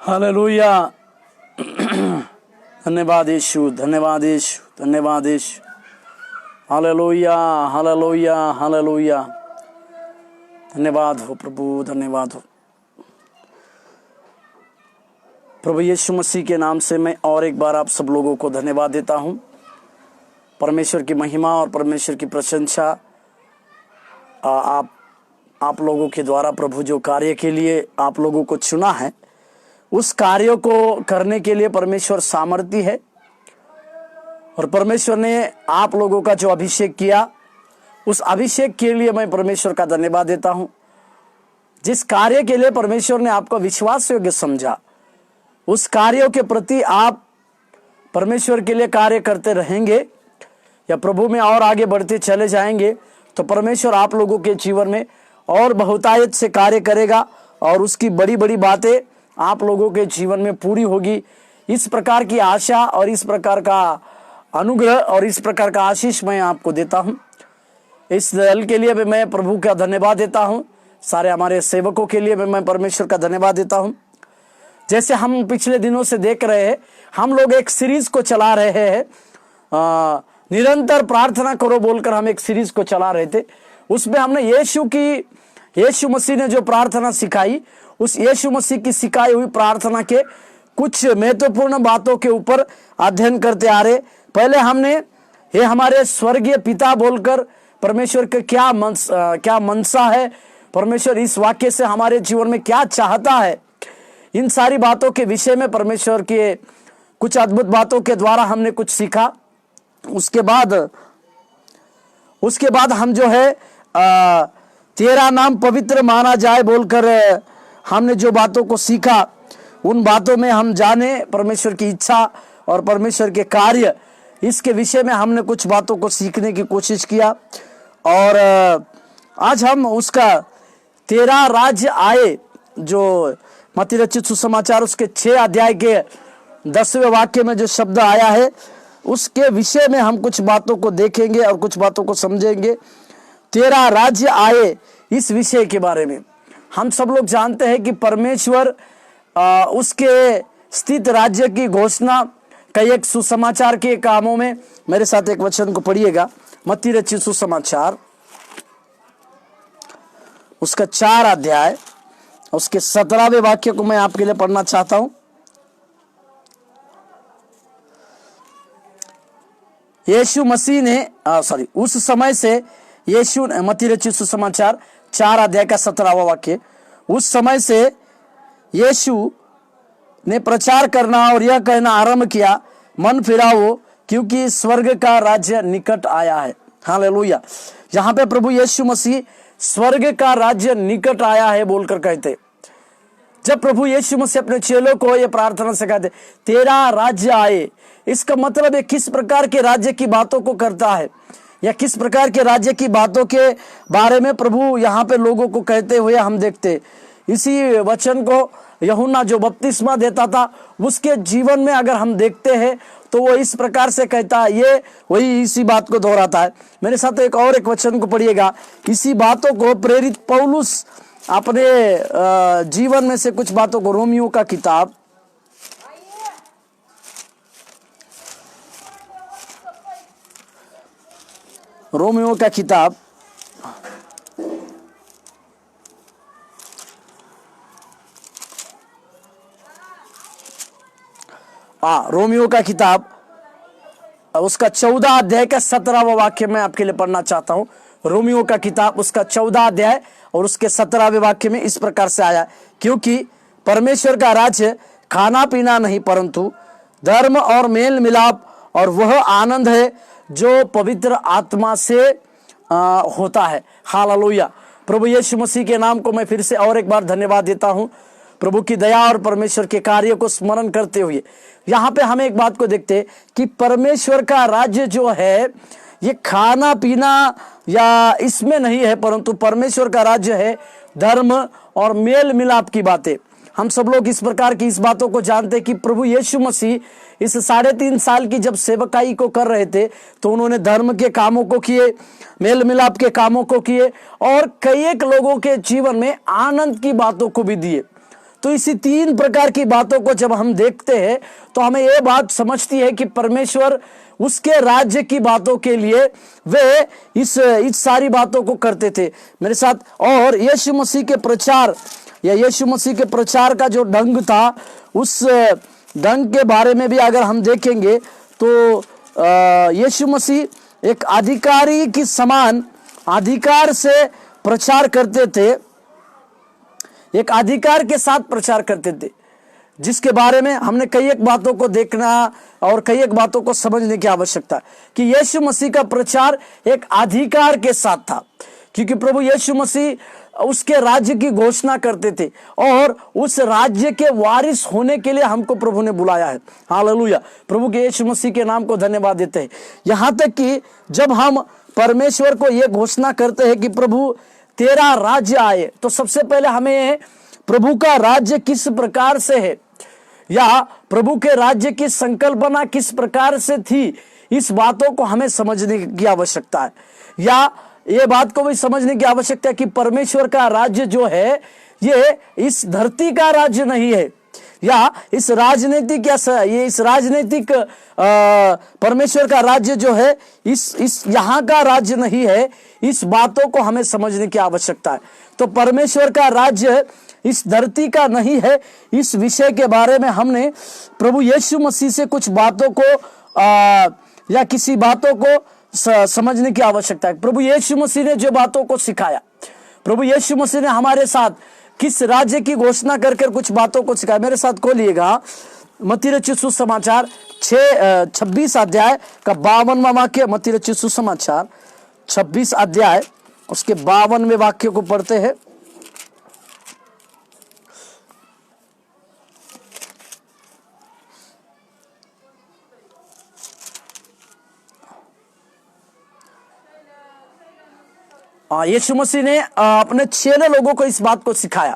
Hallelujah. धन्यवाद यीशु, धन्यवाद यीशु, धन्यवाद यीशु। Hallelujah, hallelujah, hallelujah. धन्यवाद हो प्रभु, धन्यवाद हो प्रभु यीशु मसीह के नाम से मैं और एक बार आप सब लोगों को धन्यवाद देता हूं। परमेश्वर की महिमा और परमेश्वर की प्रशंसा आप लोगों के द्वारा प्रभु जो कार्य के लिए आप लोगों को चुना है, उस कार्य को करने के लिए परमेश्वर सामर्थी है। और परमेश्वर ने आप लोगों का जो अभिषेक किया, उस अभिषेक के लिए मैं परमेश्वर का धन्यवाद देता हूं। जिस कार्य के लिए परमेश्वर ने आपको विश्वास योग्य समझा, उस कार्यों के प्रति आप परमेश्वर के लिए कार्य करते रहेंगे या प्रभु में और आगे बढ़ते चले जाएंगे, तो परमेश्वर आप लोगों के जीवन में और बहुतायत से कार्य करेगा और उसकी बड़ी बड़ी बातें आप लोगों के जीवन में पूरी होगी। इस प्रकार की आशा और इस प्रकार का अनुग्रह और इस प्रकार का आशीष मैं आपको देता हूं। इस दल के लिए भी मैं प्रभु का धन्यवाद देता हूं। सारे हमारे सेवकों के लिए भी मैं परमेश्वर का धन्यवाद देता हूं। जैसे हम पिछले दिनों से देख रहे हैं, हम लोग एक सीरीज को चला रहे हैं, निरंतर प्रार्थना करो बोलकर हम एक सीरीज को चला रहे थे। उसमें हमने यीशु मसीह ने जो प्रार्थना सिखाई, उस यीशु मसीह की सिखाई हुई प्रार्थना के कुछ महत्वपूर्ण बातों के ऊपर अध्ययन करते आ रहे। पहले हमने ये हमारे स्वर्गीय पिता बोलकर परमेश्वर के क्या मनसा है, परमेश्वर इस वाक्य से हमारे जीवन में क्या चाहता है, इन सारी बातों के विषय में परमेश्वर के कुछ अद्भुत बातों के द्वारा हमने कुछ सीखा। उसके बाद हम जो है तेरा नाम पवित्र माना जाए बोलकर हमने जो बातों को सीखा, उन बातों में हम जाने परमेश्वर की इच्छा और परमेश्वर के कार्य, इसके विषय में हमने कुछ बातों को सीखने की कोशिश किया। और आज हम उसका तेरा राज्य आए, जो मत्ती रचित सुसमाचार उसके 6 अध्याय के 10वें वाक्य में जो शब्द आया है, उसके विषय में हम कुछ बातों को देखेंगे और कुछ बातों को समझेंगे। तेरा राज्य आए, इस विषय के बारे में हम सब लोग जानते हैं कि परमेश्वर उसके स्थित राज्य की घोषणा कई एक सुसमाचार के कामों में, मेरे साथ एक वचन को पढ़िएगा, मत्ती रचित सुसमाचार उसका 4 अध्याय उसके 17वें वाक्य को मैं आपके लिए पढ़ना चाहता हूं। यीशु मसीह ने उस समय से यीशु ने, मत्ती रचित सुसमाचार 4 अध्याय का 17वां वाक्य, उस समय से यीशु ने प्रचार करना और यह कहना आरंभ किया, मन फिराओ क्योंकि स्वर्ग का राज्य निकट आया है। हालेलुया। यहाँ पे प्रभु यीशु मसीह स्वर्ग का राज्य निकट आया है बोलकर कहते। जब प्रभु यीशु मसीह अपने चेलों को यह प्रार्थना सिखाते, तेरा राज्य आए, इसका मतलब है किस प्रकार के राज्य की बातों को करता है या किस प्रकार के राज्य की बातों के बारे में प्रभु यहाँ पे लोगों को कहते हुए हम देखते। इसी वचन को यूहन्ना जो बपतिस्मा देता था, उसके जीवन में अगर हम देखते हैं तो वो इस प्रकार से कहता है, ये वही इसी बात को दोहराता है। मेरे साथ एक वचन को पढ़िएगा। इसी बातों को प्रेरित पौलुस अपने जीवन में से कुछ बातों को, रोमियो का किताब रोमियो का किताब रोमियो का किताब उसका 14 अध्याय का 17वां वाक्य मैं आपके लिए पढ़ना चाहता हूं। रोमियो का किताब उसका 14 अध्याय और उसके 17वें वाक्य में इस प्रकार से आया, क्योंकि परमेश्वर का राज्य खाना पीना नहीं परंतु धर्म और मेल मिलाप और वह आनंद है जो पवित्र आत्मा से होता है। हालेलुया। प्रभु यीशु मसीह के नाम को मैं फिर से और एक बार धन्यवाद देता हूं। प्रभु की दया और परमेश्वर के कार्य को स्मरण करते हुए यहाँ पे हम एक बात को देखते कि परमेश्वर का राज्य जो है, ये खाना पीना या इसमें नहीं है, परंतु परमेश्वर का राज्य है धर्म और मेल मिलाप की बातें। हम सब लोग इस प्रकार की इस बातों को जानते कि प्रभु यीशु मसीह इस 3.5 साल की जब सेवकाई को कर रहे थे, तो उन्होंने धर्म के कामों को किए, मेल मिलाप के कामों को किए और कई एक लोगों के जीवन में आनंद की बातों को भी दिए। तो इसी तीन प्रकार की बातों को जब हम देखते हैं तो हमें यह बात समझती है कि परमेश्वर उसके राज्य की बातों के लिए वे इस सारी बातों को करते थे मेरे साथ। और यीशु मसीह के प्रचार या यीशु मसीह के प्रचार का जो ढंग था, उस ढंग के बारे में भी अगर हम देखेंगे तो यीशु मसीह एक अधिकारी की समान अधिकार से प्रचार करते थे, एक अधिकार के साथ प्रचार करते थे, जिसके बारे में हमने कई एक बातों को देखना और कई एक बातों को समझने की आवश्यकता है कि यीशु मसीह का प्रचार एक अधिकार के साथ था, क्योंकि प्रभु यीशु मसीह उसके राज्य की घोषणा करते थे और उस राज्य के वारिस होने के लिए हमको प्रभु ने बुलाया है। हालेलुया, प्रभु के यीशु मसीह के नाम को धन्यवाद देते हैं। यहाँ तक कि जब हम परमेश्वर को यह घोषणा करते हैं कि प्रभु तेरा राज्य आए, तो सबसे पहले हमें प्रभु का राज्य किस प्रकार से है या प्रभु के राज्य की संकल्पना किस प्रकार से थी, इस बातों को हमें समझने की आवश्यकता है। या ये बात को भी समझने की आवश्यकता है कि परमेश्वर का राज्य जो है ये इस धरती का राज्य नहीं है, या इस राजनीतिक इस राजनीतिक परमेश्वर का राज्य जो है इस यहाँ का राज्य नहीं है। इस बातों को हमें समझने की आवश्यकता है। तो परमेश्वर का राज्य इस धरती का नहीं है, इस विषय के बारे में हमने प्रभु यीशु मसीह से कुछ बातों को या किसी बातों को समझने की आवश्यकता है। प्रभु यीशु मसीह ने जो बातों को सिखाया, प्रभु यीशु मसीह ने हमारे साथ किस राज्य की घोषणा कर कुछ बातों को सिखाया। मेरे साथ खोलिएगा मत्ती रचित सुसमाचार 26 अध्याय का 52वां वाक्य। मत्ती रचित सुसमाचार 26 अध्याय उसके 52वें वाक्य को पढ़ते हैं। यीशु मसीह ने अपने चेले लोगों को इस बात को सिखाया।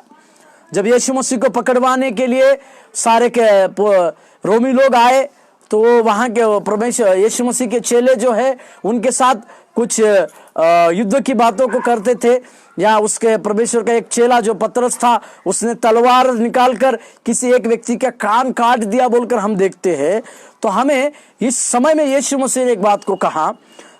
जब यीशु मसीह को पकड़वाने के लिए सारे के रोमी लोग आए, तो वहां के परमेश्वर यीशु मसीह के चेले जो है उनके साथ कुछ युद्ध की बातों को करते थे। या उसके परमेश्वर का एक चेला जो पतरस था, उसने तलवार निकालकर किसी एक व्यक्ति का कान काट दिया बोलकर हम देखते हैं। तो हमें इस समय में यीशु मसीह ने एक बात को कहा,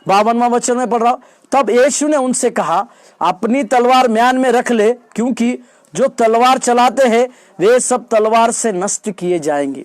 52वां वचन में पढ़ रहा हूं। तब यीशु ने उनसे कहा, अपनी तलवार म्यान में रख ले, क्योंकि जो तलवार चलाते हैं वे सब तलवार से नष्ट किए जाएंगे।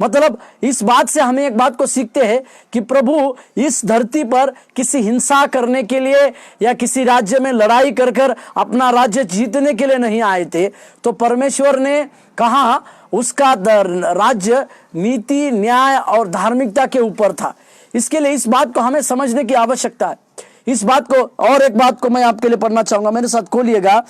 मतलब इस बात से हमें एक बात को सीखते हैं कि प्रभु इस धरती पर किसी हिंसा करने के लिए या किसी राज्य में लड़ाई कर अपना राज्य जीतने के लिए नहीं आए थे। तो परमेश्वर ने कहा उसका राज्य नीति, न्याय और धार्मिकता के ऊपर था। इसके लिए इस बात को हमें समझने की आवश्यकता है। इस बात को और एक बात को मैं आपके लिए पढ़ना चाहूंगा, मेरे साथ खोलिएगा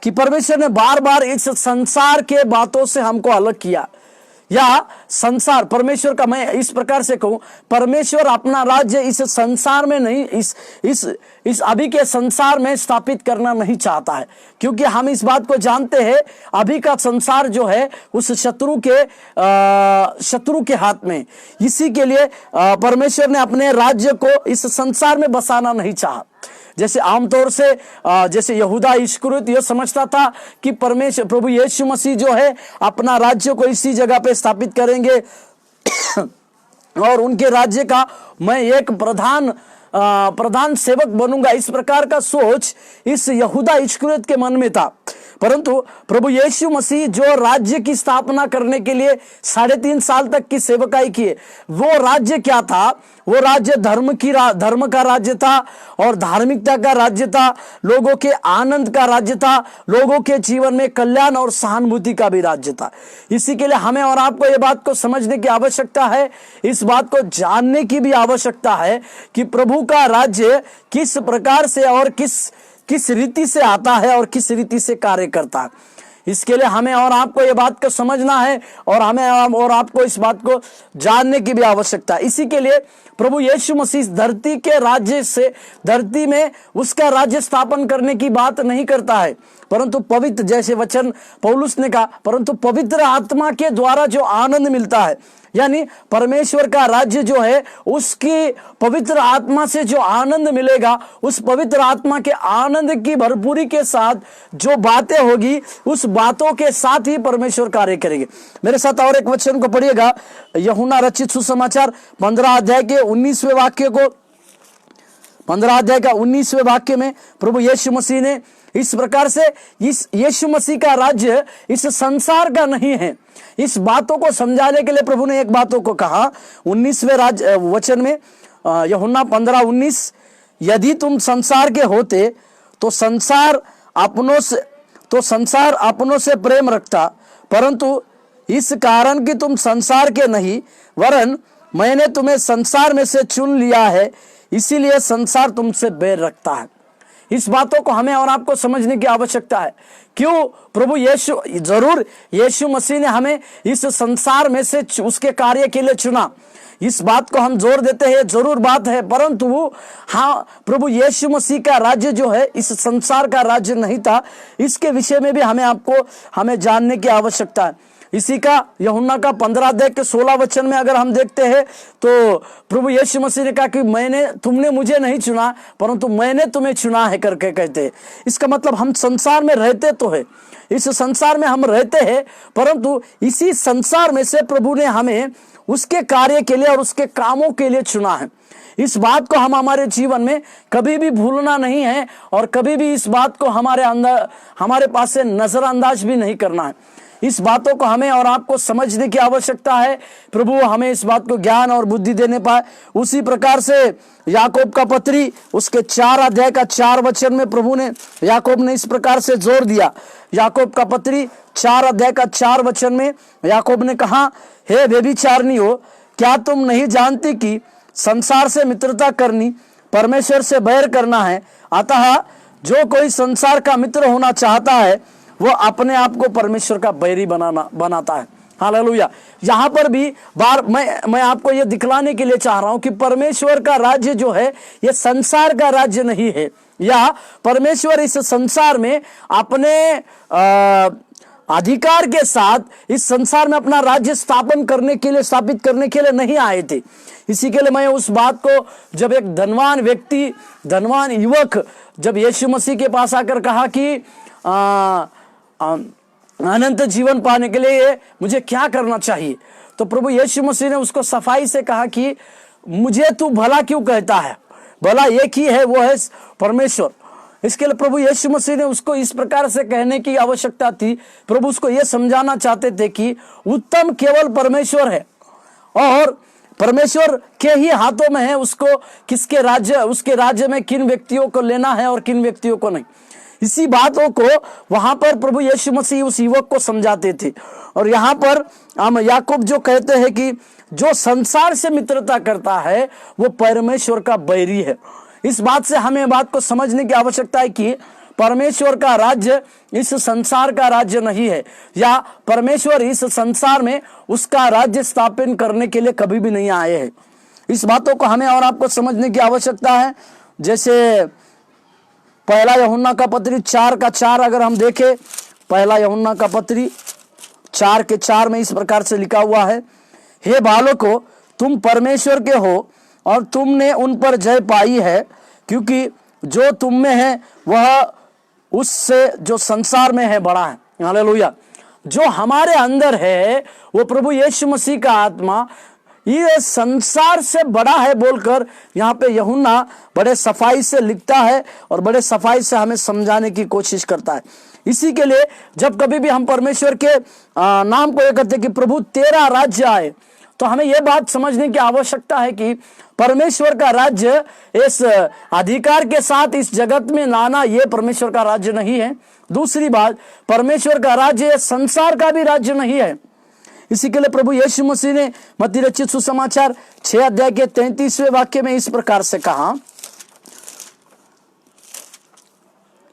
कि परमेश्वर ने बार बार इस संसार के बातों से हमको अलग किया। या संसार परमेश्वर का, मैं इस प्रकार से कहूं, परमेश्वर अपना राज्य इस संसार में नहीं, इस अभी के संसार में स्थापित करना नहीं चाहता है, क्योंकि हम इस बात को जानते हैं अभी का संसार जो है उस शत्रु के हाथ में। इसी के लिए परमेश्वर ने अपने राज्य को इस संसार में बसाना नहीं चाहा। जैसे आमतौर से जैसे यहूदा इस्करियोत यह समझता था कि परमेश्वर प्रभु यीशु मसीह जो है अपना राज्य को इसी जगह पे स्थापित करेंगे और उनके राज्य का मैं एक प्रधान सेवक बनूंगा। इस प्रकार का सोच इस यहूदा इस्करियोत के मन में था। परंतु प्रभु यीशु मसीह जो राज्य की स्थापना करने के लिए 3.5 साल तक की सेवकाई किए, वो राज्य क्या था? वो राज्य धर्म का राज्य था और धार्मिकता का राज्य था, लोगों के आनंद का राज्य था, लोगों के जीवन में कल्याण और सहानुभूति का भी राज्य था। इसी के लिए हमें और आपको ये बात को समझने की आवश्यकता है, इस बात को जानने की भी आवश्यकता है कि प्रभु का राज्य किस प्रकार से और किस रीति से आता है और किस रीति से कार्य करता है। इसके लिए हमें और आपको ये बात को समझना है और हमें और आपको इस बात को जानने की भी आवश्यकता है। इसी के लिए प्रभु यीशु मसीह धरती के राज्य से, धरती में उसका राज्य स्थापन करने की बात नहीं करता है, परंतु पवित्र, जैसे वचन पौलुस ने कहा, परंतु पवित्र आत्मा के द्वारा जो आनंद मिलता है, यानी परमेश्वर का राज्य जो है उसकी पवित्र आत्मा से जो आनंद मिलेगा, उस पवित्र आत्मा के आनंद की भरपूरी के साथ जो बातें होगी, उस बातों के साथ ही परमेश्वर कार्य करेंगे। मेरे साथ और एक वचन को पढ़िएगा, यूहन्ना रचित सुसमाचार 15 अध्याय के 19वें वाक्य को। 15 अध्याय का 19वें वाक्य में प्रभु यीशु मसीह ने इस प्रकार से, इस यीशु मसीह का राज्य इस संसार का नहीं है। इस बातों को समझाने के लिए प्रभु ने एक बातों को कहा 19वें वचन में, यूहन्ना 15:19, यदि तुम संसार के होते तो संसार अपनों से प्रेम रखता, परंतु इस कारण कि तुम संसार के नहीं, वरन मैंने तुम्हें संसार में से चुन लिया है, इसीलिए संसार तुमसे बैर रखता है। इस बातों को हमें और आपको समझने की आवश्यकता है। क्यों प्रभु यीशु मसीह ने हमें इस संसार में से उसके कार्य के लिए चुना, इस बात को हम जोर देते हैं, जरूर बात है, परंतु हाँ, प्रभु यीशु मसीह का राज्य जो है इस संसार का राज्य नहीं था। इसके विषय में भी हमें जानने की आवश्यकता है। इसी का यूहन्ना का 15 अध्याय के 16 वचन में अगर हम देखते हैं तो प्रभु यीशु मसीह ने कहा कि तुमने मुझे नहीं चुना, परंतु मैंने तुम्हें चुना है करके कहते हैं। इसका मतलब हम संसार में रहते तो है, इस संसार में हम रहते हैं, परंतु इसी संसार में से प्रभु ने हमें उसके कार्य के लिए और उसके कामों के लिए चुना है। इस बात को हम हमारे जीवन में कभी भी भूलना नहीं है और कभी भी इस बात को हमारे पास से नजरअंदाज भी नहीं करना है। इस बातों को हमें और आपको समझने की आवश्यकता है। प्रभु हमें इस बात को ज्ञान और बुद्धि देने पाए। उसी प्रकार से याकूब का पत्री उसके 4 अध्याय का 4 वचन में याकूब ने इस प्रकार से जोर दिया। याकूब का पत्री 4 अध्याय का 4 वचन में याकूब ने कहा, हे व्यभिचारिणियों, क्या तुम नहीं जानती कि संसार से मित्रता करनी परमेश्वर से बैर करना है? अतः जो कोई संसार का मित्र होना चाहता है वो अपने आप को परमेश्वर का बैरी बनाता है। हालेलुया। यहाँ पर भी मैं आपको ये दिखलाने के लिए चाह रहा हूं कि परमेश्वर का राज्य जो है ये संसार का राज्य नहीं है, या परमेश्वर इस संसार में अपने अधिकार के साथ इस संसार में अपना राज्य स्थापित करने के लिए नहीं आए थे। इसी के लिए मैं उस बात को, जब एक धनवान युवक जब यीशु मसीह के पास आकर कहा कि अनंत जीवन पाने के लिए मुझे क्या करना चाहिए, तो प्रभु यीशु मसीह ने उसको सफाई से कहा कि मुझे तू भला क्यों कहता है, भला एक ही है, वो है परमेश्वर। इसके लिए प्रभु यीशु मसीह ने उसको इस प्रकार से कहने की आवश्यकता थी। प्रभु उसको यह समझाना चाहते थे कि उत्तम केवल परमेश्वर है और परमेश्वर के ही हाथों में है उसको उसके राज्य में किन व्यक्तियों को लेना है और किन व्यक्तियों को नहीं। इसी बातों को वहां पर प्रभु यीशु मसीह उस युवक को समझाते थे। और यहाँ पर हम याकूब जो कहते हैं कि जो संसार से मित्रता करता है वो परमेश्वर का बैरी है। इस बात से हमें बात को समझने की आवश्यकता है कि परमेश्वर का राज्य इस संसार का राज्य नहीं है, या परमेश्वर इस संसार में उसका राज्य स्थापित करने के लिए कभी भी नहीं आए हैं। इस बातों को हमें और आपको समझने की आवश्यकता है। जैसे पहला यूहन्ना का पत्री 4 का 4 अगर हम देखें, पहला यूहन्ना का पत्री 4 के 4 में इस प्रकार से लिखा हुआ है, हे बालकों, तुम परमेश्वर के हो और तुमने उन पर जय पाई है, क्योंकि जो तुम में है वह उससे जो संसार में है बड़ा है। हालेलुया। जो हमारे अंदर है वो प्रभु यीशु मसीह का आत्मा ये संसार से बड़ा है बोलकर यहाँ पे यूहन्ना बड़े सफाई से लिखता है और बड़े सफाई से हमें समझाने की कोशिश करता है। इसी के लिए जब कभी भी हम परमेश्वर के नाम को ये करते कि प्रभु तेरा राज्य आए, तो हमें यह बात समझने की आवश्यकता है कि परमेश्वर का राज्य इस अधिकार के साथ इस जगत में लाना ये परमेश्वर का राज्य नहीं है। दूसरी बात, परमेश्वर का राज्य संसार का भी राज्य नहीं है। इसी के लिए प्रभु यीशु मसीह ने मत्ती रचित सुसमाचार 6 अध्याय के 33वें वाक्य में इस प्रकार से कहा,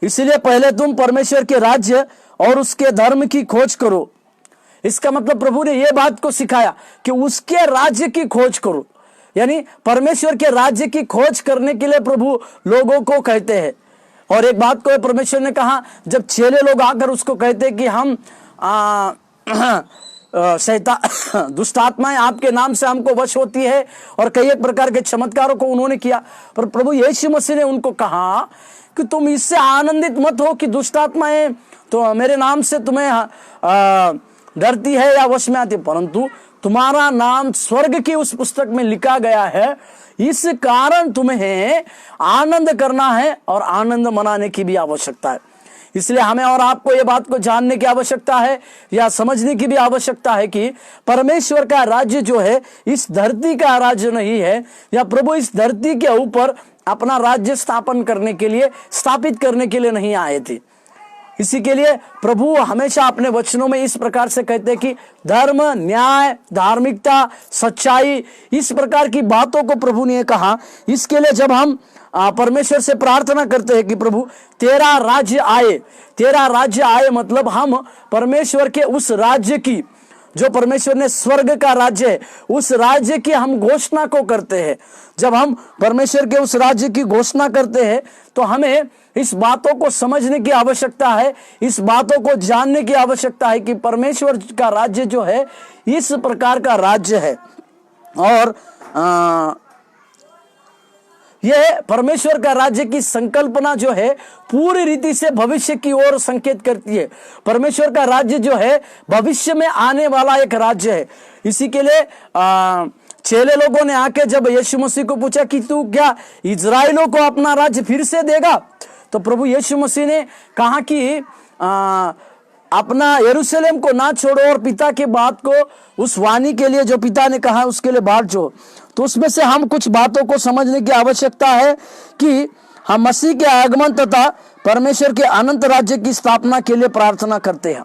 इसलिए पहले तुम परमेश्वर के राज्य और उसके धर्म की खोज करो। इसका मतलब प्रभु ने यह बात को सिखाया कि उसके राज्य की खोज करो, यानी परमेश्वर के राज्य की खोज करने के लिए प्रभु लोगों को कहते हैं। और एक बात को परमेश्वर ने कहा, जब चेले लोग आकर उसको कहते कि हम शैतान दुष्ट आत्माएं आपके नाम से हमको वश होती है, और कई एक प्रकार के चमत्कारों को उन्होंने किया, पर प्रभु यीशु मसीह ने उनको कहा कि तुम इससे आनंदित मत हो कि दुष्ट आत्माएं तो मेरे नाम से तुम्हें डरती है या वश में आती, परंतु तुम्हारा नाम स्वर्ग की उस पुस्तक में लिखा गया है, इस कारण तुम्हें आनंद करना है और आनंद मनाने की भी आवश्यकता है। इसलिए हमें और आपको ये बात को जानने की आवश्यकता है या समझने की भी आवश्यकता है कि परमेश्वर का राज्य जो है इस धरती का राज्य नहीं है, या प्रभु इस धरती के ऊपर अपना राज्य स्थापित करने के लिए नहीं आए थे। इसी के लिए प्रभु हमेशा अपने वचनों में इस प्रकार से कहते हैं कि धर्म, न्याय, धार्मिकता, सच्चाई, इस प्रकार की बातों को प्रभु ने कहा। इसके लिए जब हम परमेश्वर से प्रार्थना करते हैं कि प्रभु तेरा राज्य आए, तेरा राज्य आए, मतलब हम परमेश्वर के उस राज्य की, जो परमेश्वर ने स्वर्ग का राज्य है, उस राज्य की हम घोषणा को करते हैं। जब हम परमेश्वर के उस राज्य की घोषणा करते हैं तो हमें इस बातों को समझने की आवश्यकता है, इस बातों को जानने की आवश्यकता है कि परमेश्वर का राज्य जो है इस प्रकार का राज्य है, और यह परमेश्वर का राज्य की संकल्पना जो है पूरी रीति से भविष्य की ओर संकेत करती है। परमेश्वर का राज्य जो है भविष्य में आने वाला एक राज्य है। इसी के लिए चेले लोगों ने आके जब यीशु मसीह को पूछा कि तू क्या इजराइलों को अपना राज्य फिर से देगा, तो प्रभु यीशु मसीह ने कहा कि अपना यरूशलेम को ना छोड़ो और पिता के बात को, उस वाणी के लिए जो पिता ने कहा उसके लिए बाट जो। तो उसमें से हम कुछ बातों को समझने की आवश्यकता है कि हम मसीह के आगमन तथा परमेश्वर के अनंत राज्य की स्थापना के लिए प्रार्थना करते हैं।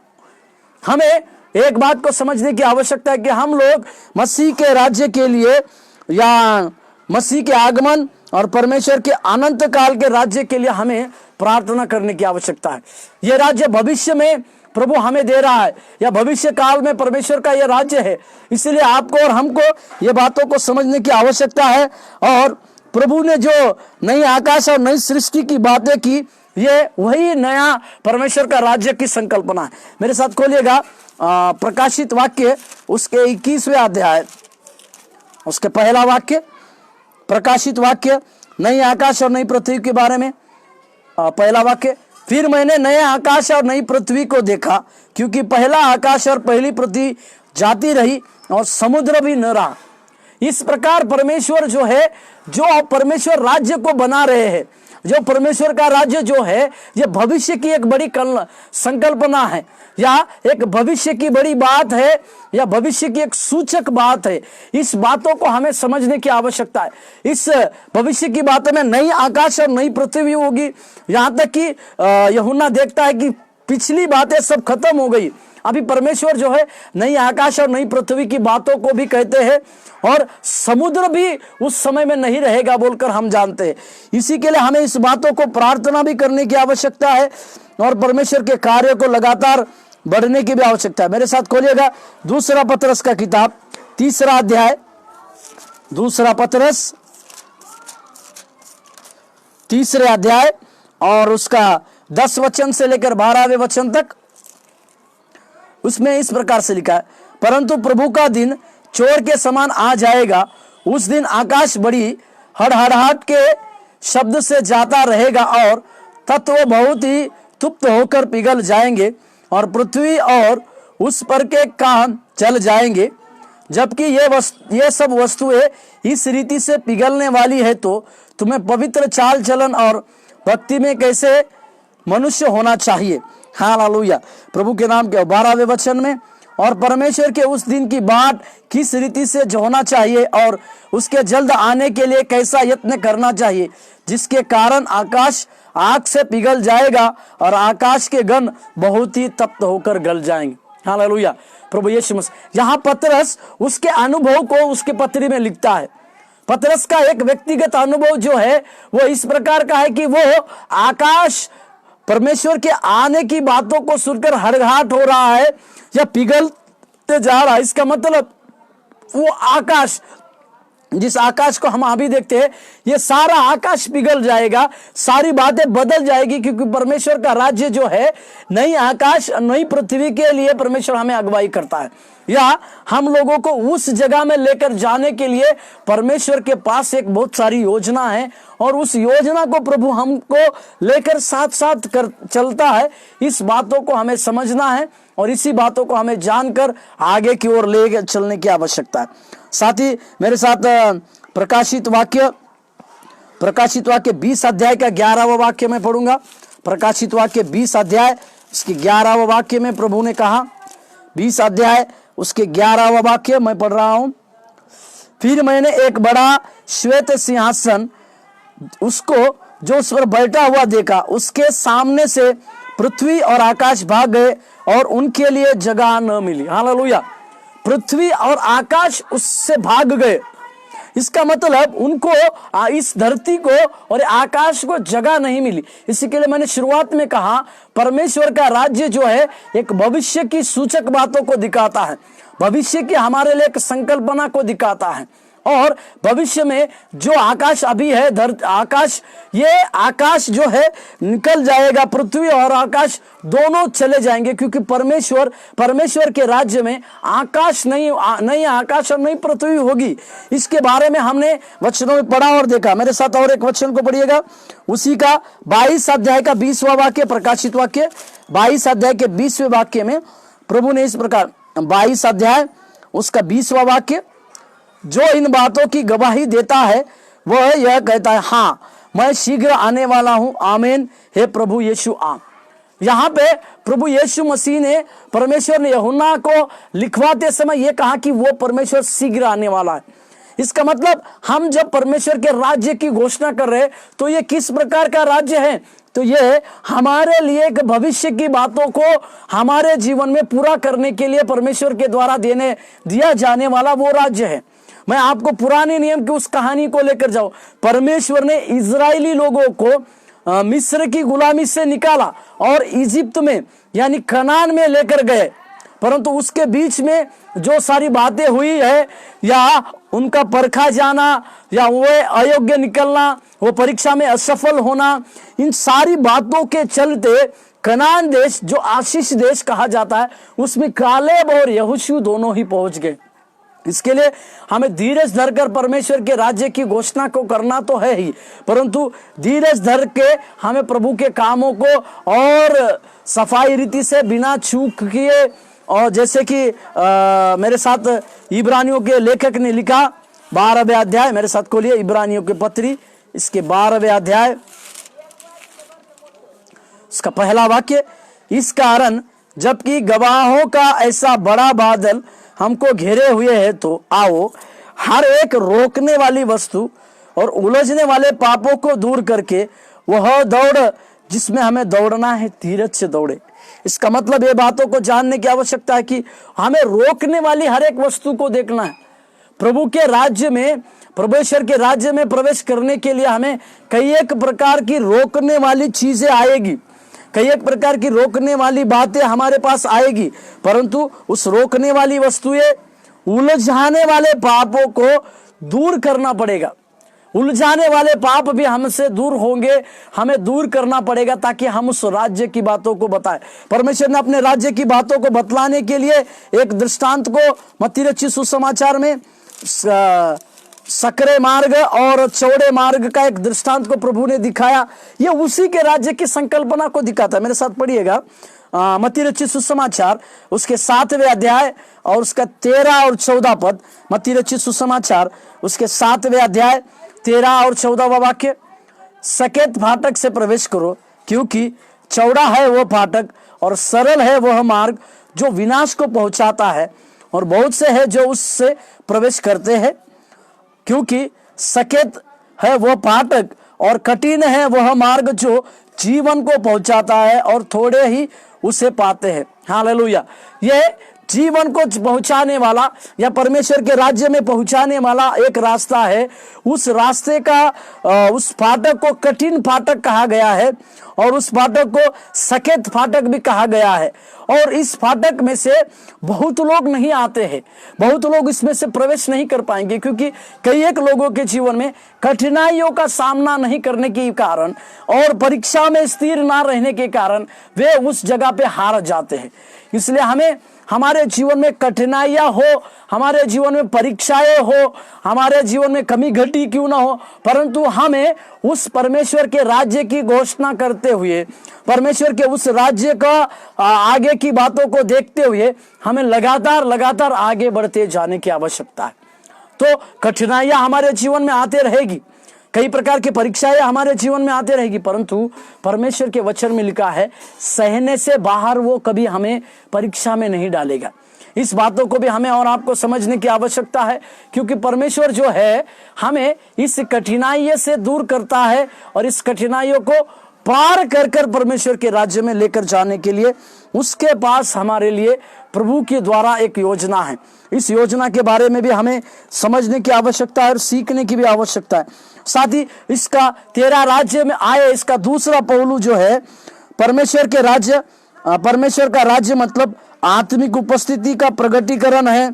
हमें एक बात को समझने की आवश्यकता है कि हम लोग मसीह के राज्य के लिए या मसीह के आगमन और परमेश्वर के अनंत काल के राज्य के लिए हमें प्रार्थना करने की आवश्यकता है। यह राज्य भविष्य में प्रभु हमें दे रहा है, या भविष्य काल में परमेश्वर का यह राज्य है। इसलिए आपको और हमको ये बातों को समझने की आवश्यकता है। और प्रभु ने जो नई आकाश और नई सृष्टि की बातें की, ये वही नया परमेश्वर का राज्य की संकल्पना है। मेरे साथ खोलिएगा प्रकाशित वाक्य उसके 21वें अध्याय, उसके पहला वाक्य, प्रकाशित वाक्य नई आकाश और नई पृथ्वी के बारे में। पहला वाक्य, फिर मैंने नए आकाश और नई पृथ्वी को देखा, क्योंकि पहला आकाश और पहली पृथ्वी जाती रही और समुद्र भी न रहा। इस प्रकार परमेश्वर जो है, जो परमेश्वर राज्य को बना रहे हैं, जो परमेश्वर का राज्य जो है, यह भविष्य की एक बड़ी संकल्पना है, या एक भविष्य की बड़ी बात है, या भविष्य की एक सूचक बात है। इस बातों को हमें समझने की आवश्यकता है। इस भविष्य की बातों में नई आकाश और नई पृथ्वी होगी। यहाँ तक कि यूहन्ना देखता है कि पिछली बातें सब खत्म हो गई, अभी परमेश्वर जो है नई आकाश और नई पृथ्वी की बातों को भी कहते हैं, और समुद्र भी उस समय में नहीं रहेगा बोलकर हम जानते हैं। इसी के लिए हमें इस बातों को प्रार्थना भी करने की आवश्यकता है, और परमेश्वर के कार्य को लगातार बढ़ने की भी आवश्यकता है। मेरे साथ खोलिएगा दूसरा पतरस का किताब, तीसरा अध्याय, दूसरा पतरस तीसरे अध्याय और उसका 10 वचन से लेकर 12वें वचन तक। उसमें इस प्रकार से लिखा है, परंतु प्रभु का दिन चोर के समान आ जाएगा। उस दिन आकाश बड़ी हड़हड़ाहट के शब्द से जाता रहेगा, और तत्व बहुत ही तृप्त होकर पिघल जाएंगे, और पृथ्वी और उस पर के काम चल जाएंगे। जबकि ये सब वस्तुएं इस रीति से पिघलने वाली है, तो तुम्हें पवित्र चाल चलन और भक्ति में कैसे मनुष्य होना चाहिए। हालेलुया, प्रभु के नाम के 12वें वचन में, और परमेश्वर के उस दिन की बाट किस रीति से जो होना चाहिए, और उसके जल्द आने के लिए कैसा यत्न करना चाहिए, जिसके कारण आकाश आग से पिघल जाएगा और आकाश के गण बहुत ही तप्त होकर गल जाएंगे। हालेलुया, प्रभु यीशु मसीह। यहाँ पतरस उसके अनुभव को उसके पत्री में लिखता है। पतरस का एक व्यक्तिगत अनुभव जो है वो इस प्रकार का है कि वो आकाश परमेश्वर के आने की बातों को सुनकर हड़घाट हो रहा है या पिघलते जा रहा है। इसका मतलब वो आकाश जिस आकाश को हम अभी देखते हैं, ये सारा आकाश पिघल जाएगा, सारी बातें बदल जाएगी, क्योंकि परमेश्वर का राज्य जो है, नई आकाश नई पृथ्वी के लिए परमेश्वर हमें अगुवाई करता है, या हम लोगों को उस जगह में लेकर जाने के लिए परमेश्वर के पास एक बहुत सारी योजना है, और उस योजना को प्रभु हमको लेकर साथ साथ कर चलता है। इस बातों को हमें समझना है और इसी बातों को हमें जानकर आगे की ओर ले चलने की आवश्यकता है। साथ ही मेरे साथ प्रकाशित वाक्य 20 अध्याय का 11वां वाक्य में पढ़ूंगा। प्रकाशित वाक्य 20 अध्याय उसके 11वां वाक्य में प्रभु ने कहा, 20 अध्याय उसके 11वां वाक्य मैं पढ़ रहा हूं। फिर मैंने एक बड़ा श्वेत सिंहासन उसको जो उस पर बैठा हुआ देखा, उसके सामने से पृथ्वी और आकाश भाग गए और उनके लिए जगह न मिली। हालेलुया। पृथ्वी और आकाश उससे भाग गए, इसका मतलब उनको इस धरती को और आकाश को जगह नहीं मिली। इसी के लिए मैंने शुरुआत में कहा, परमेश्वर का राज्य जो है एक भविष्य की सूचक बातों को दिखाता है, भविष्य की हमारे लिए एक संकल्पना को दिखाता है। और भविष्य में जो आकाश अभी है, ये आकाश जो है निकल जाएगा, पृथ्वी और आकाश दोनों चले जाएंगे, क्योंकि परमेश्वर के राज्य में आकाश नई आकाश और नई पृथ्वी होगी। इसके बारे में हमने वचनों में पढ़ा और देखा। मेरे साथ और एक वचन को पढ़िएगा, उसी का 22 अध्याय का 20वां वाक्य, प्रकाशित वाक्य 22 अध्याय के 20वें वाक्य में प्रभु ने इस प्रकार, 22 अध्याय उसका 20वां वाक्य, जो इन बातों की गवाही देता है वह यह कहता है, हाँ मैं शीघ्र आने वाला हूं, आमीन, हे प्रभु यीशु आ। यहाँ पे प्रभु यीशु मसीह ने, परमेश्वर ने यूहन्ना को लिखवाते समय यह कहा कि वो परमेश्वर शीघ्र आने वाला है। इसका मतलब हम जब परमेश्वर के राज्य की घोषणा कर रहे हैं, तो ये किस प्रकार का राज्य है? तो ये हमारे लिए एक भविष्य की बातों को हमारे जीवन में पूरा करने के लिए परमेश्वर के द्वारा दिया जाने वाला वो राज्य है। मैं आपको पुराने नियम की उस कहानी को लेकर जाऊं। परमेश्वर ने इजरायली लोगों को मिस्र की गुलामी से निकाला और इजिप्ट में यानी कनान में लेकर गए, परंतु उसके बीच में जो सारी बातें हुई है, या उनका परखा जाना, या वो अयोग्य निकलना, वो परीक्षा में असफल होना, इन सारी बातों के चलते कनान देश जो आशीष देश कहा जाता है, उसमें कालेब और यहोशू दोनों ही पहुंच गए। इसके लिए हमें धीरज धरकर परमेश्वर के राज्य की घोषणा को करना तो है ही, परंतु धीरज धर के हमें प्रभु के कामों को और सफाई रीति से बिना चूक किए, और जैसे कि मेरे साथ इब्रानियों के लेखक ने लिखा 12वें अध्याय, मेरे साथ खोलिए इब्रानियों के पत्री इसके 12वें अध्याय इसका पहला वाक्य, इस कारण जबकि गवाहों का ऐसा बड़ा बादल हमको घेरे हुए है, तो आओ हर एक रोकने वाली वस्तु और उलझने वाले पापों को दूर करके वह दौड़ जिसमें हमें दौड़ना है, धीरज से दौड़े। इसका मतलब ये बातों को जानने की आवश्यकता है कि हमें रोकने वाली हर एक वस्तु को देखना है। प्रभु के राज्य में, परमेश्वर के राज्य में प्रवेश करने के लिए हमें कई एक प्रकार की रोकने वाली चीजें आएगी, कई एक प्रकार की रोकने वाली बातें हमारे पास आएगी, परंतु उस रोकने वाली वस्तुएं, उलझाने वाले पापों को दूर करना पड़ेगा। उलझाने वाले पाप भी हमसे दूर होंगे, हमें दूर करना पड़ेगा ताकि हम उस राज्य की बातों को बताएं। परमेश्वर ने अपने राज्य की बातों को बतलाने के लिए एक दृष्टांत को मत्ती रचित सुसमाचार में सकरे मार्ग और चौड़े मार्ग का एक दृष्टांत को प्रभु ने दिखाया। ये उसी के राज्य की संकल्पना को दिखाता है। मेरे साथ पढ़िएगा मत्ती रचित सुसमाचार उसके 7वें अध्याय और उसका 13 और 14 पद। मत्ती रचित सुसमाचार उसके 7वें अध्याय 13 और 14वां वाक्य, सकेत फाटक से प्रवेश करो, क्योंकि चौड़ा है वो फाटक और सरल है वह मार्ग जो विनाश को पहुंचाता है, और बहुत से है जो उससे प्रवेश करते हैं। क्योंकि सकेत है वह फाटक और कठिन है वह मार्ग जो जीवन को पहुंचाता है, और थोड़े ही उसे पाते हैं। हालेलुया। ये जीवन को पहुंचाने वाला या परमेश्वर के राज्य में पहुंचाने वाला एक रास्ता है। उस रास्ते का उस फाटक को कठिन फाटक कहा गया है और उस फाटक को सकेत फाटक भी कहा गया है। और इस फाटक में से बहुत लोग नहीं आते हैं, बहुत लोग इसमें से प्रवेश नहीं कर पाएंगे, क्योंकि कई एक लोगों के जीवन में कठिनाइयों का सामना नहीं करने के कारण और परीक्षा में स्थिर ना रहने के कारण वे उस जगह पे हार जाते हैं। इसलिए हमें हमारे जीवन में कठिनाइयां हो, हमारे जीवन में परीक्षाएं हो, हमारे जीवन में कमी घटी क्यों ना हो, परंतु हमें उस परमेश्वर के राज्य की घोषणा करते हुए, परमेश्वर के उस राज्य का आगे की बातों को देखते हुए हमें लगातार आगे बढ़ते जाने की आवश्यकता है। तो कठिनाइयां हमारे जीवन में आते रहेगी, कई प्रकार की परीक्षाएं हमारे जीवन में आते रहेगी, परंतु परमेश्वर के वचन में लिखा है सहने से बाहर वो कभी हमें परीक्षा में नहीं डालेगा। इस बातों को भी हमें और आपको समझने की आवश्यकता है, क्योंकि परमेश्वर जो है हमें इस कठिनाई से दूर करता है और इस कठिनाइयों को पार कर परमेश्वर के राज्य में लेकर जाने के लिए उसके पास हमारे लिए प्रभु के द्वारा एक योजना है। इस योजना के बारे में भी हमें समझने की आवश्यकता है और सीखने की भी आवश्यकता है। साथ ही इसका तेरा राज्य में आए, इसका दूसरा पहलू जो है परमेश्वर के राज्य, परमेश्वर का राज्य मतलब आत्मिक उपस्थिति का प्रगटीकरण है।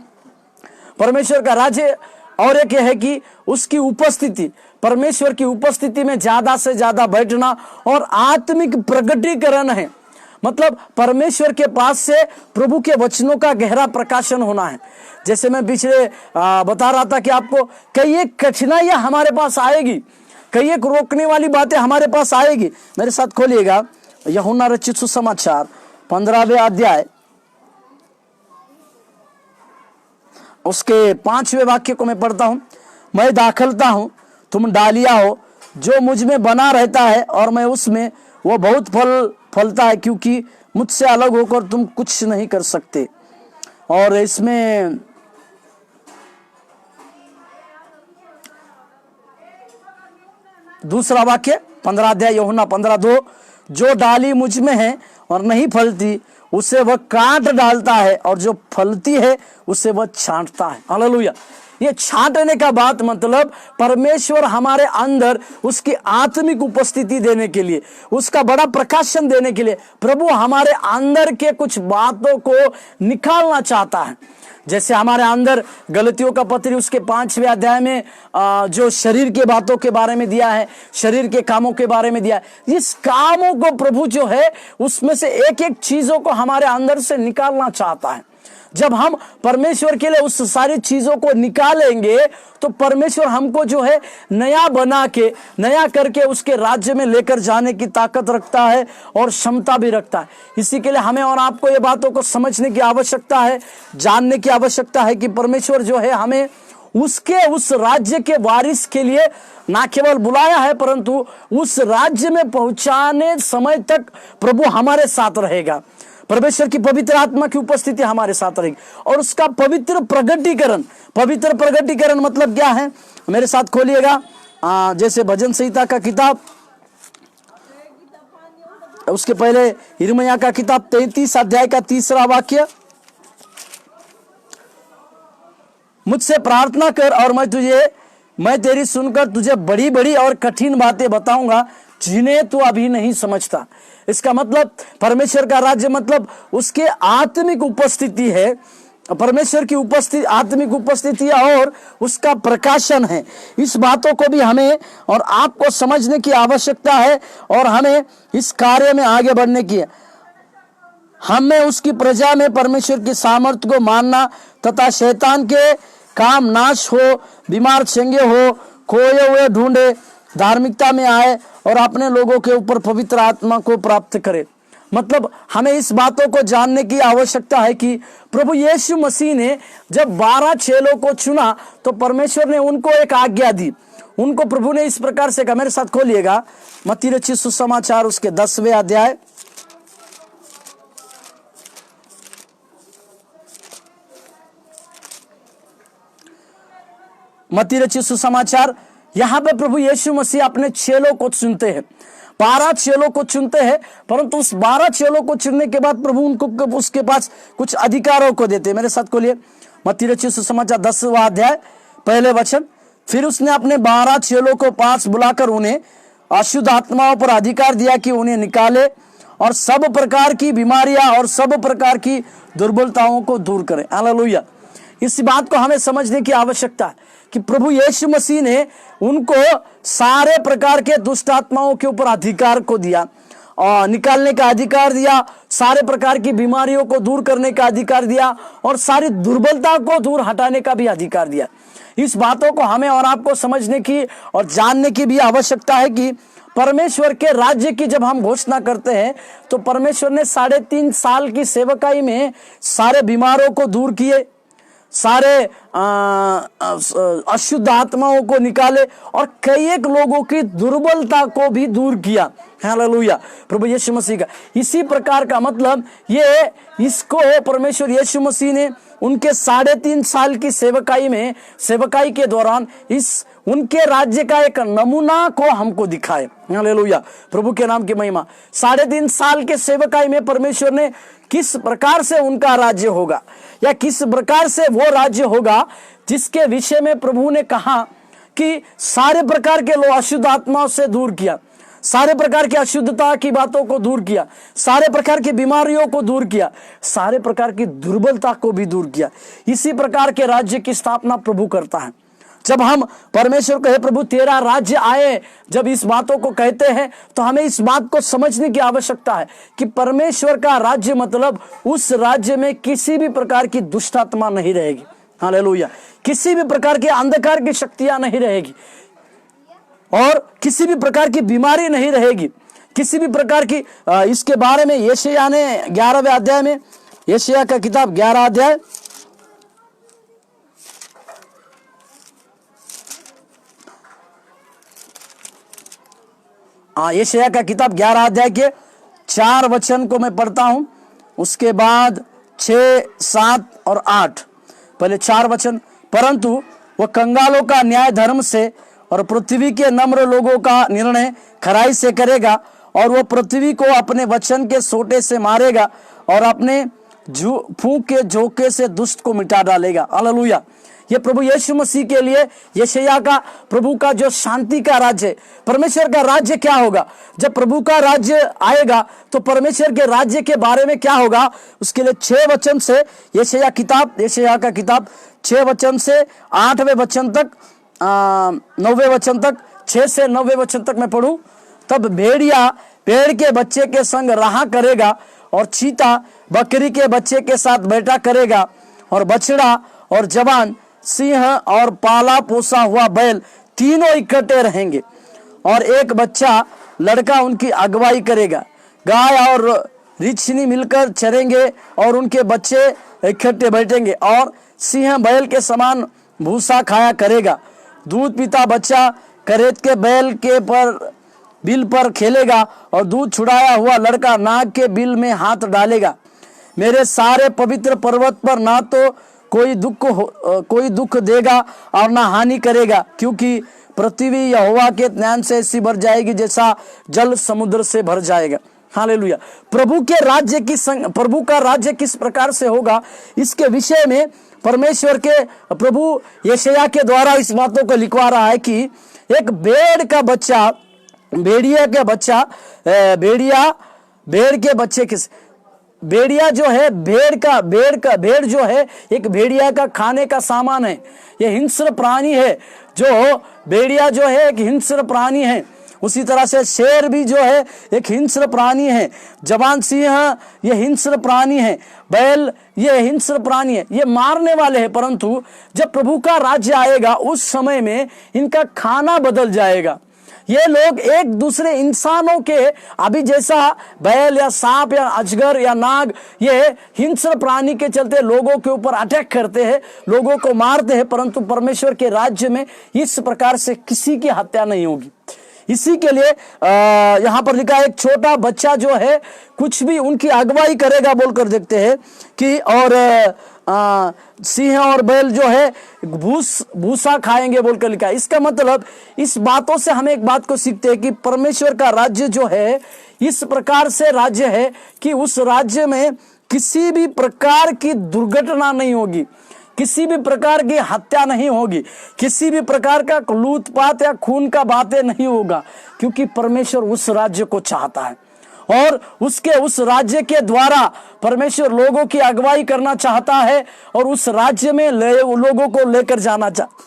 परमेश्वर का राज्य और एक है कि उसकी उपस्थिति, परमेश्वर की उपस्थिति में ज्यादा से ज्यादा बैठना और आत्मिक प्रगटीकरण है, मतलब परमेश्वर के पास से प्रभु के वचनों का गहरा प्रकाशन होना है। जैसे मैं पिछले बता रहा था कि आपको कई एक कठिनाइयां हमारे पास आएगी, कई एक रोकने वाली बातें हमारे पास आएगी। मेरे साथ खोलिएगा यूहन्ना रचित सुसमाचार 15वें अध्याय, उसके 5वें वाक्य को मैं पढ़ता हूं। मैं दाखलता हूं, तुम डालिया हो, जो मुझ में बना रहता है और मैं उसमें, वो बहुत फल फलता है, क्योंकि मुझसे अलग होकर तुम कुछ नहीं कर सकते। और इसमें दूसरा वाक्य 15 अध्याय यूहन्ना 15:2, जो डाली मुझ में है और नहीं फलती उसे वह काट डालता है, और जो फलती है उसे वह छांटता है। हालेलुया। ये छांटने का बात मतलब परमेश्वर हमारे अंदर उसकी आत्मिक उपस्थिति देने के लिए, उसका बड़ा प्रकाशन देने के लिए प्रभु हमारे अंदर के कुछ बातों को निकालना चाहता है। जैसे हमारे अंदर गलतियों का पत्र उसके 5वें अध्याय में जो शरीर के बातों के बारे में दिया है, शरीर के कामों के बारे में दिया है, इस कामों को प्रभु जो है उसमें से एक एक चीजों को हमारे अंदर से निकालना चाहता है। जब हम परमेश्वर के लिए उस सारी चीजों को निकालेंगे तो परमेश्वर हमको जो है नया बना के, नया करके उसके राज्य में लेकर जाने की ताकत रखता है और क्षमता भी रखता है। इसी के लिए हमें और आपको ये बातों को समझने की आवश्यकता है, जानने की आवश्यकता है कि परमेश्वर जो है हमें उसके उस राज्य के वारिस के लिए ना केवल बुलाया है, परंतु उस राज्य में पहुंचाने समय तक प्रभु हमारे साथ रहेगा। परमेश्वर की पवित्र आत्मा की उपस्थिति हमारे साथ रहेगी और उसका पवित्र प्रगटीकरण, पवित्र प्रगटीकरण मतलब क्या है? मेरे साथ खोलिएगा जैसे भजन संहिता का किताब, उसके पहले यिर्मयाह का किताब 33 अध्याय का 3रा वाक्य, मुझसे प्रार्थना कर और मैं तेरी सुनकर तुझे बड़ी बड़ी और कठिन बातें बताऊंगा जिन्हें तू अभी नहीं समझता। इसका मतलब परमेश्वर का राज्य मतलब उसके आत्मिक उपस्थिति है, परमेश्वर की उपस्थिति, आत्मिक उपस्थिति और उसका प्रकाशन है। इस बातों को भी हमें और आपको समझने की आवश्यकता है और हमें इस कार्य में आगे बढ़ने की है। हमें उसकी प्रजा में परमेश्वर की सामर्थ्य को मानना तथा शैतान के काम नाश हो, बीमार चंगे हो, खोए हुए ढूंढे, धार्मिकता में आए और अपने लोगों के ऊपर पवित्र आत्मा को प्राप्त करे। मतलब हमें इस बातों को जानने की आवश्यकता है कि प्रभु यीशु मसीह ने जब 12 चेलों को चुना तो परमेश्वर ने उनको एक आज्ञा दी। उनको प्रभु ने इस प्रकार से कहा, मेरे साथ खोलिएगा मत्ती रचित सुसमाचार उसके 10वें अध्याय, मत्ती रचित सुसमाचार। यहां पे प्रभु यीशु मसीह अपने चेलों को चुनते हैं। 12 चेलों को चुनते हैं, परंतु उस 12 चेलों को चुनने के बाद प्रभु उनको उसके पास कुछ अधिकारों को देते हैं। मेरे साथ खोलिए मत्ती रचित सुसमाचार 10वां अध्याय पहले वचन। फिर उसने अपने 12 चेलों को पास बुलाकर उन्हें अशुद्ध आत्माओं पर अधिकार दिया कि उन्हें निकाले और सब प्रकार की बीमारियां और सब प्रकार की दुर्बलताओं को दूर करें। हालेलुया। इस बात को हमें समझने की आवश्यकता है कि प्रभु यीशु मसीह ने उनको सारे प्रकार के दुष्ट आत्माओं के ऊपर अधिकार को दिया और निकालने का अधिकार दिया, सारे प्रकार की बीमारियों को दूर करने का अधिकार दिया और सारी दुर्बलता को दूर हटाने का भी अधिकार दिया। इस बातों को हमें और आपको समझने की और जानने की भी आवश्यकता है कि परमेश्वर के राज्य की जब हम घोषणा करते हैं तो परमेश्वर ने 3.5 साल की सेवकाई में सारे बीमारों को दूर किए, सारे अशुद्ध आत्माओं को निकाले और कई एक लोगों की दुर्बलता को भी दूर किया। हालेलुया, प्रभु यीशु मसीह का इसी प्रकार का मतलब ये इसको परमेश्वर यीशु मसीह ने उनके 3.5 साल की सेवकाई के दौरान इस उनके राज्य का एक नमूना को हमको दिखाए। हालेलुया, प्रभु के नाम की महिमा। 3.5 साल के सेवकाई में परमेश्वर ने किस प्रकार से उनका राज्य होगा या किस प्रकार से वो राज्य होगा जिसके विषय में प्रभु ने कहा कि सारे प्रकार के लोग अशुद्ध आत्माओं से दूर किया, सारे प्रकार की अशुद्धता की बातों को दूर किया, सारे प्रकार की बीमारियों को दूर किया, सारे प्रकार की दुर्बलता को भी दूर किया। इसी प्रकार के राज्य की स्थापना प्रभु करता है। जब हम परमेश्वर कहे प्रभु तेरा राज्य आए, जब इस बातों को कहते हैं तो हमें इस बात को समझने की आवश्यकता है कि परमेश्वर का राज्य मतलब उस राज्य में किसी भी प्रकार की दुष्ट आत्मा नहीं रहेगी। हालेलुया, किसी भी प्रकार की अंधकार की शक्तियां नहीं रहेगी और किसी भी प्रकार की बीमारी नहीं रहेगी, किसी भी प्रकार की इसके बारे में यशायाह ने 11वें अध्याय में, यशायाह का किताब 11 अध्याय यशायाह का किताब 11 अध्याय के 4 वचन को मैं पढ़ता हूं, उसके बाद 6, 7 और 8। पहले 4 वचन। परंतु वह कंगालों का न्याय धर्म से और पृथ्वी के नम्र लोगों का निर्णय खराई से करेगा और वह पृथ्वी को अपने वचन के सोटे से मारेगा और अपने फूंक के झोंके से दुष्ट को मिटा डालेगा। हालेलुया। ये प्रभु यीशु मसीह के लिए यशायाह का प्रभु का जो शांति का राज्य, परमेश्वर का राज्य क्या होगा, जब प्रभु का राज्य आएगा तो परमेश्वर के राज्य के बारे में क्या होगा, उसके लिए 6 वचन से यशायाह का किताब 6 वचन से 8वें वचन तक 9वें वचन तक, 6 से 9वें वचन तक मैं पढ़ूं। तब भेड़िया पेड़ के बच्चे के संग रहा करेगा और चीता बकरी के बच्चे के साथ बैठा करेगा और बछड़ा और जवान सिंह और पाला पोसा हुआ बैल तीनों इकट्ठे रहेंगे और एक बच्चा लड़का उनकी अगुवाई करेगा। गाय और रिछनी मिलकर चरेंगे और उनके बच्चे इकट्ठे बैठेंगे और सिंह बैल के समान भूसा खाया करेगा। दूध पीता बच्चा करेत के बैल के बिल पर खेलेगा और दूध छुड़ाया हुआ लड़का नाग के बिल में हाथ डालेगा। मेरे सारे पवित्र पर्वत पर ना तो कोई दुख देगा और ना हानि करेगा, क्योंकि पृथ्वी यहोवा के ज्ञान से ऐसी भर जाएगी जैसा जल समुद्र से भर जाएगा। हालेलुया। प्रभु का राज्य किस प्रकार से होगा, इसके विषय में परमेश्वर के प्रभु यशायाह के द्वारा इस बातों को लिखवा रहा है कि एक भेड़ के बच्चे भेड़िया जो है भेड़ जो है एक भेड़िया का खाने का सामान है। ये हिंस्र प्राणी है, जो भेड़िया जो है एक हिंस्र प्राणी है। उसी तरह से शेर भी जो है एक हिंस्र प्राणी है। जवान सिंह ये हिंस्र प्राणी है। बैल ये हिंस्र प्राणी है, ये मारने वाले हैं। परंतु जब प्रभु का राज्य आएगा उस समय में इनका खाना बदल जाएगा। ये लोग एक दूसरे इंसानों के अभी जैसा बैल या सांप या अजगर या नाग ये हिंस्र प्राणी के चलते लोगों के ऊपर अटैक करते हैं, लोगों को मारते हैं, परंतु परमेश्वर के राज्य में इस प्रकार से किसी की हत्या नहीं होगी। इसी के लिए यहाँ पर लिखा है, एक छोटा बच्चा जो है कुछ भी उनकी अगुवाई करेगा बोलकर देखते हैं कि और सिंह और बैल जो है भूसा खाएंगे बोलकर लिखा है। इसका मतलब इस बातों से हम एक बात को सीखते हैं कि परमेश्वर का राज्य जो है इस प्रकार से राज्य है कि उस राज्य में किसी भी प्रकार की दुर्घटना नहीं होगी, किसी भी प्रकार की हत्या नहीं होगी, किसी भी प्रकार का लूटपाट या खून का बातें नहीं होगा, क्योंकि परमेश्वर उस राज्य को चाहता है और उसके उस राज्य के द्वारा परमेश्वर लोगों की अगुवाई करना चाहता है और उस राज्य में लोगों को लेकर जाना चाहता।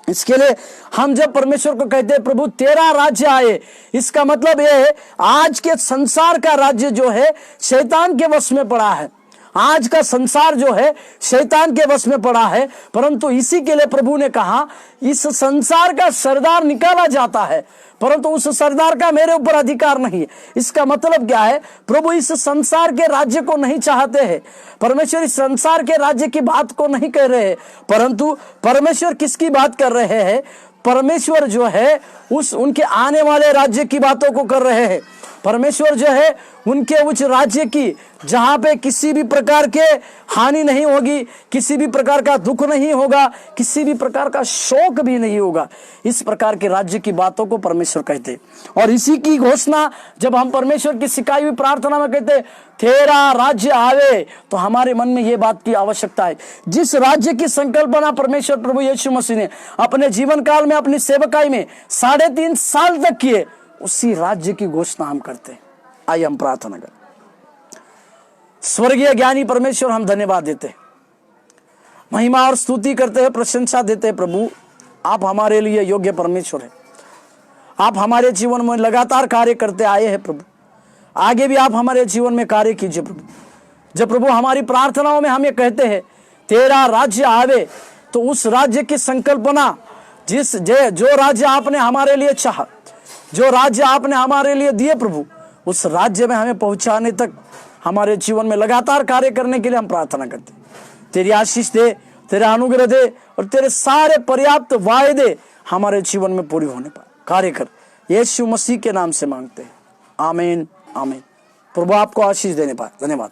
इसके लिए हम जब परमेश्वर को कहते हैं प्रभु तेरा राज्य आए, इसका मतलब यह है आज के संसार का राज्य जो है शैतान के वश में पड़ा है, आज का संसार जो है शैतान के वश में पड़ा है, परंतु इसी के लिए प्रभु ने कहा इस संसार का सरदार निकाला जाता है, परंतु उस सरदार का मेरे ऊपर अधिकार नहीं है। इसका मतलब क्या है, प्रभु इस संसार के राज्य को नहीं चाहते हैं, परमेश्वर इस संसार के राज्य की बात को नहीं कह रहे हैं, परंतु परमेश्वर किसकी बात कर रहे हैं, परमेश्वर जो है उनके आने वाले राज्य की बातों को कर रहे हैं। परमेश्वर जो है उनके उस राज्य की जहां पे किसी भी प्रकार के हानि नहीं होगी, किसी भी प्रकार का दुख नहीं होगा, किसी भी प्रकार का शोक भी नहीं होगा, इस प्रकार के राज्य की बातों को परमेश्वर कहते हैं। और इसी की घोषणा जब हम परमेश्वर की सिखाई हुई प्रार्थना में कहते हैं तेरा राज्य आवे, तो हमारे मन में यह बात की आवश्यकता है। जिस राज्य की संकल्पना परमेश्वर प्रभु यीशु मसीह ने अपने जीवन काल में अपनी सेवकाई में 3.5 साल तक किए, उसी राज्य की घोषणा हम करते हैं। आइए हम प्रार्थना करें। स्वर्गीय ज्ञानी परमेश्वर, हम धन्यवाद देते हैं, महिमा और स्तुति करते हैं, प्रशंसा देते हैं। प्रभु आप हमारे लिए योग्य परमेश्वर है, आप हमारे जीवन में लगातार कार्य करते आए हैं। प्रभु आगे भी आप हमारे जीवन में कार्य कीजिए। प्रभु जब प्रभु हमारी प्रार्थनाओं में हम ये कहते हैं तेरा राज्य आवे, तो उस राज्य की संकल्पना जो राज्य आपने हमारे लिए चाहा, जो राज्य आपने हमारे लिए दिए प्रभु, उस राज्य में हमें पहुंचाने तक हमारे जीवन में लगातार कार्य करने के लिए हम प्रार्थना करते हैं। तेरी आशीष दे, तेरा अनुग्रह दे और तेरे सारे पर्याप्त वायदे हमारे जीवन में पूरी होने पर कार्य कर, यीशु मसीह के नाम से मांगते हैं, आमीन आमीन। प्रभु आपको आशीष देने पाए। धन्यवाद।